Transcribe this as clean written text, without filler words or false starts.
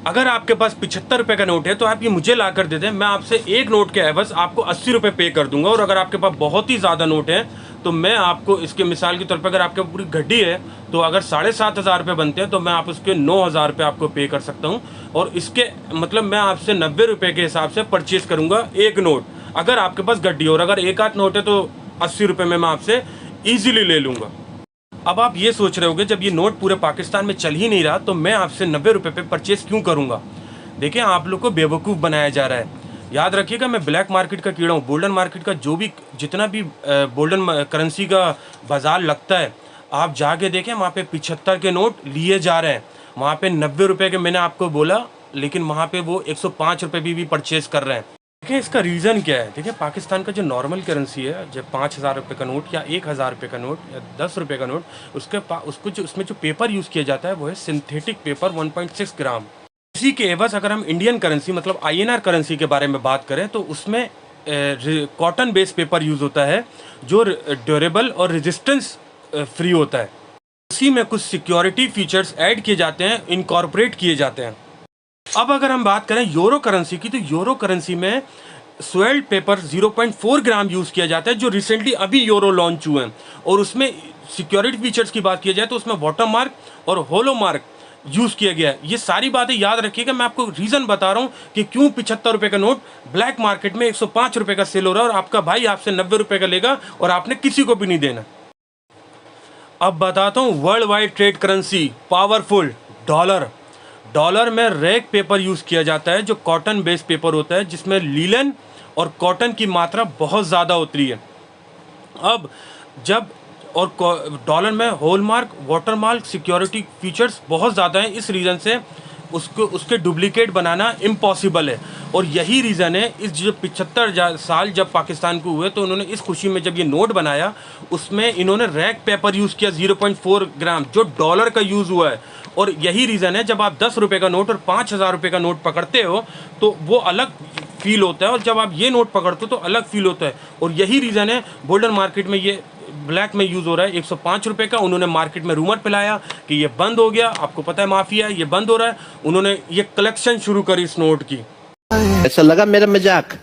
अगर आपके पास 75 रुपये का नोट है तो आप ये मुझे ला कर दे दें, मैं आपसे एक नोट के एवज आपको 80 रुपये पे कर दूंगा। और अगर आपके पास बहुत ही ज़्यादा नोट है तो मैं आपको इसके मिसाल के तौर पर, अगर आपके पूरी गड्डी है तो अगर 7,500 रुपये बनते हैं तो मैं आप उसके 9,000 रुपये आपको पे कर सकता हूँ। और इसके मतलब मैं आपसे 90 रुपये के हिसाब से परचेज़ करूँगा एक नोट, अगर आपके पास गड्डी हो। और अगर एक आध नोट है तो 80 रुपये में मैं आपसे ईजिली ले लूँगा। अब आप ये सोच रहे होगे, जब ये नोट पूरे पाकिस्तान में चल ही नहीं रहा तो मैं आपसे 90 रुपये पे परचेस क्यों करूँगा। देखिए, आप लोग को बेवकूफ़ बनाया जा रहा है। याद रखिएगा, मैं ब्लैक मार्केट का कीड़ा हूँ। गोल्डन मार्केट का जो भी जितना भी गोल्डन करेंसी का बाज़ार लगता है, आप जाके देखें, वहाँ पे 75 के नोट लिए जा रहे हैं। वहाँ पे 90 रुपये के मैंने आपको बोला, लेकिन वहाँ पे वो 105 रुपये भी परचेज़ कर रहे हैं। देखिए, इसका रीज़न क्या है। देखिए, पाकिस्तान का जो नॉर्मल करेंसी है, जब 5,000 रुपये का नोट या 1,000 रुपये का नोट या 10 रुपये का नोट, उसको जो उसमें जो पेपर यूज़ किया जाता है वो है सिंथेटिक पेपर 1.6 ग्राम। इसी के एवज अगर हम इंडियन करेंसी मतलब INR करेंसी के बारे में बात करें तो उसमें कॉटन बेस्ड पेपर यूज़ होता है जो ड्यूरेबल और रेजिस्टेंस फ्री होता है। उसी में कुछ सिक्योरिटी फीचर्स ऐड किए जाते हैं, इनकॉर्पोरेट किए जाते हैं। अब अगर हम बात करें यूरो करेंसी की, तो यूरो करेंसी में स्वेल्ड पेपर 0.4 ग्राम यूज़ किया जाता है, जो रिसेंटली अभी यूरो लॉन्च हुए हैं। और उसमें सिक्योरिटी फीचर्स की बात की जाए तो उसमें वाटर मार्क और होलो मार्क यूज़ किया गया है। ये सारी बातें याद रखिएगा। मैं आपको रीज़न बता रहा हूँ कि क्यों 75 रुपये का नोट ब्लैक मार्केट में 105 रुपये का सेल हो रहा है और आपका भाई आपसे 90 रुपये का लेगा और आपने किसी को भी नहीं देना। अब बताता हूँ world wide trade currency powerful dollar. Dollar में रैग पेपर यूज़ किया जाता है, जो कॉटन बेस्ड पेपर होता है, जिसमें लीलन और कॉटन की मात्रा बहुत ज़्यादा होती है। अब जब और डॉलर में हॉलमार्क वाटरमार्क सिक्योरिटी फीचर्स बहुत ज़्यादा हैं, इस रीज़न से उसके डुप्लीकेट बनाना इम्पॉसिबल है। और यही रीज़न है, इस जो 75 साल जब पाकिस्तान को हुए तो उन्होंने इस खुशी में जब ये नोट बनाया, उसमें इन्होंने रैग पेपर यूज़ किया 0.4 ग्राम, जो डॉलर का यूज़ हुआ है। और यही रीज़न है, जब आप 10 रुपये का नोट और 5,000 रुपये का नोट पकड़ते हो तो वो अलग फील होता है, और जब आप ये नोट पकड़ते हो तो अलग फील होता है। और यही रीज़न है गोल्डन मार्केट में ये ब्लैक में यूज़ हो रहा है 105 रुपये का। उन्होंने मार्केट में रूमर फैलाया कि ये बंद हो गया, आपको पता है माफिया, ये बंद हो रहा है। उन्होंने ये कलेक्शन शुरू करी इस नोट की। ऐसा लगा मेरा मजाक।